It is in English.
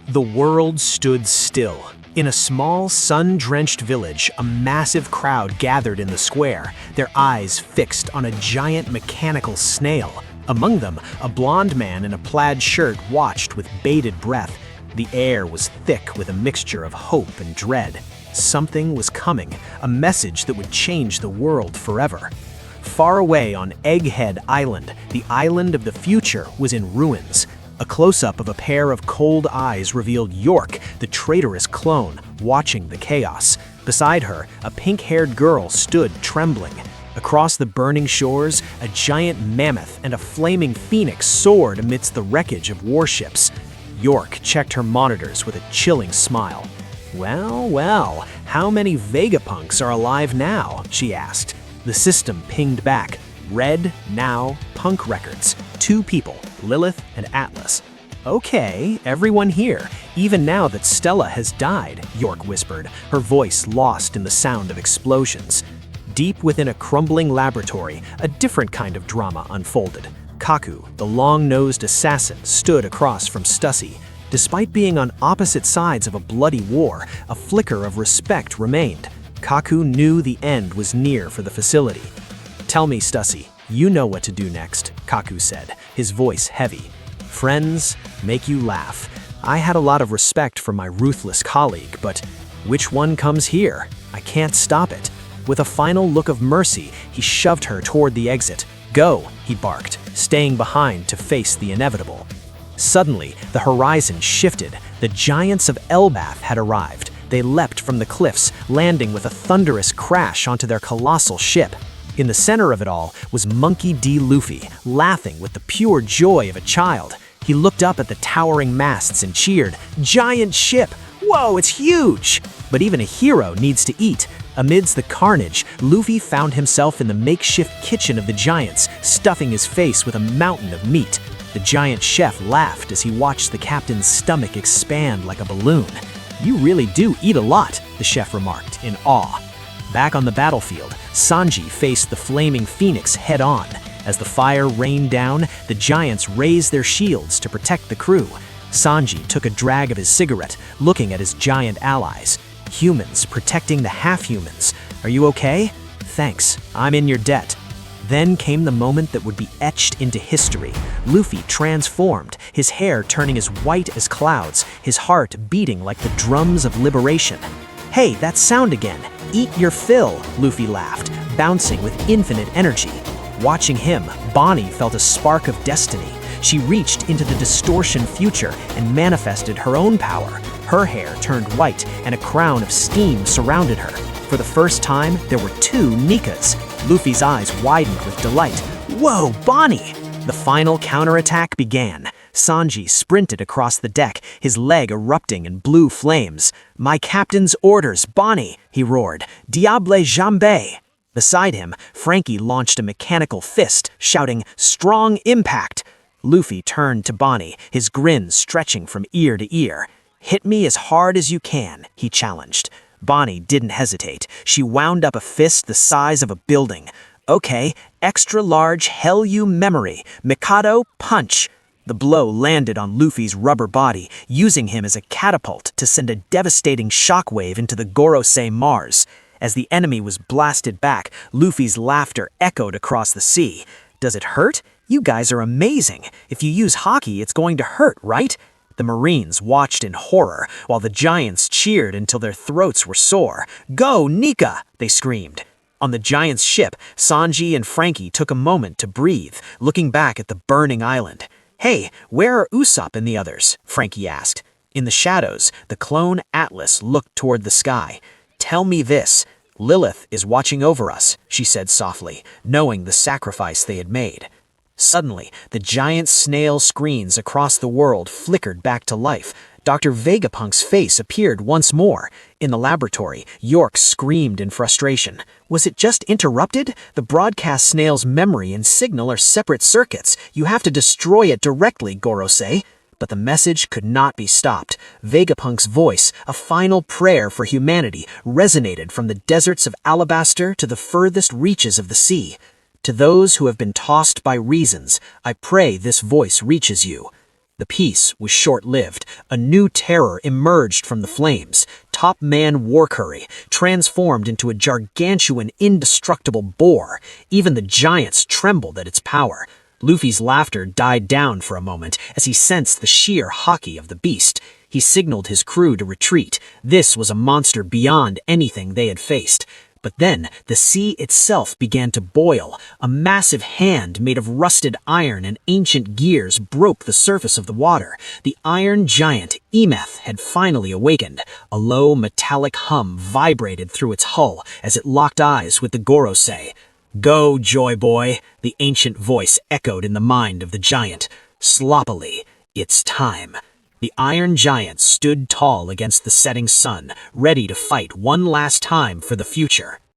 The world stood still. In a small, sun-drenched village, a massive crowd gathered in the square, their eyes fixed on a giant mechanical snail. Among them, a blond man in a plaid shirt watched with bated breath. The air was thick with a mixture of hope and dread. Something was coming, a message that would change the world forever. Far away on Egghead Island, the island of the future was in ruins. A close-up of a pair of cold eyes revealed York, the traitorous clone, watching the chaos. Beside her, a pink-haired girl stood trembling. Across the burning shores, a giant mammoth and a flaming phoenix soared amidst the wreckage of warships. York checked her monitors with a chilling smile. Well, how many Vegapunks are alive now?" she asked. The system pinged back. Red, now, Punk Records. 2 people, Lilith and Atlas. "Okay, everyone here, even now that Stella has died," York whispered, her voice lost in the sound of explosions. Deep within a crumbling laboratory, a different kind of drama unfolded. Kaku, the long-nosed assassin, stood across from Stussy. Despite being on opposite sides of a bloody war, a flicker of respect remained. Kaku knew the end was near for the facility. "Tell me, Stussy, you know what to do next," Kaku said, his voice heavy. "Friends make you laugh. I had a lot of respect for my ruthless colleague, but which one comes here? I can't stop it." With a final look of mercy, he shoved her toward the exit. "Go," he barked, staying behind to face the inevitable. Suddenly, the horizon shifted. The giants of Elbaf had arrived. They leapt from the cliffs, landing with a thunderous crash onto their colossal ship. In the center of it all was Monkey D. Luffy, laughing with the pure joy of a child. He looked up at the towering masts and cheered, "Giant ship! Whoa, it's huge!" But even a hero needs to eat. Amidst the carnage, Luffy found himself in the makeshift kitchen of the giants, stuffing his face with a mountain of meat. The giant chef laughed as he watched the captain's stomach expand like a balloon. "You really do eat a lot," the chef remarked, in awe. Back on the battlefield, Sanji faced the flaming phoenix head-on. As the fire rained down, the giants raised their shields to protect the crew. Sanji took a drag of his cigarette, looking at his giant allies. "Humans protecting the half-humans. Are you okay?" "Thanks, I'm in your debt." Then came the moment that would be etched into history. Luffy transformed, his hair turning as white as clouds, his heart beating like the drums of liberation. "Hey, that sound again! Eat your fill!" Luffy laughed, bouncing with infinite energy. Watching him, Bonney felt a spark of destiny. She reached into the Distortion Future and manifested her own power. Her hair turned white and a crown of steam surrounded her. For the first time, there were 2 Nikas. Luffy's eyes widened with delight. "Whoa, Bonney!" The final counterattack began. Sanji sprinted across the deck, his leg erupting in blue flames. "My captain's orders, Bonney!" he roared. "Diable jambe!" Beside him, Franky launched a mechanical fist, shouting, "Strong impact!" Luffy turned to Bonney, his grin stretching from ear to ear. "Hit me as hard as you can," he challenged. Bonney didn't hesitate. She wound up a fist the size of a building. "Okay, extra large hell you memory. Mikado, punch!" The blow landed on Luffy's rubber body, using him as a catapult to send a devastating shockwave into the Gorosei Mars. As the enemy was blasted back, Luffy's laughter echoed across the sea. "Does it hurt? You guys are amazing. If you use hockey, it's going to hurt, right?" The Marines watched in horror, while the giants cheered until their throats were sore. "Go, Nika!" they screamed. On the giant's ship, Sanji and Franky took a moment to breathe, looking back at the burning island. "Hey, where are Usopp and the others?" Franky asked. In the shadows, the clone Atlas looked toward the sky. "Tell me this. Lilith is watching over us," she said softly, knowing the sacrifice they had made. Suddenly, the giant snail screens across the world flickered back to life. Dr. Vegapunk's face appeared once more. In the laboratory, York screamed in frustration. "Was it just interrupted? The broadcast snail's memory and signal are separate circuits. You have to destroy it directly, Gorosei." But the message could not be stopped. Vegapunk's voice, a final prayer for humanity, resonated from the deserts of Alabaster to the furthest reaches of the sea. "To those who have been tossed by reasons, I pray this voice reaches you." The peace was short-lived. A new terror emerged from the flames. Top Man Warcurry, transformed into a gargantuan, indestructible boar. Even the giants trembled at its power. Luffy's laughter died down for a moment as he sensed the sheer hockey of the beast. He signaled his crew to retreat. This was a monster beyond anything they had faced. But then the sea itself began to boil. A massive hand made of rusted iron and ancient gears broke the surface of the water. The iron giant, Emeth, had finally awakened. A low metallic hum vibrated through its hull as it locked eyes with the Gorosei. "Go, Joyboy," the ancient voice echoed in the mind of the giant. Sloppily, "It's time." The Iron Giant stood tall against the setting sun, ready to fight one last time for the future.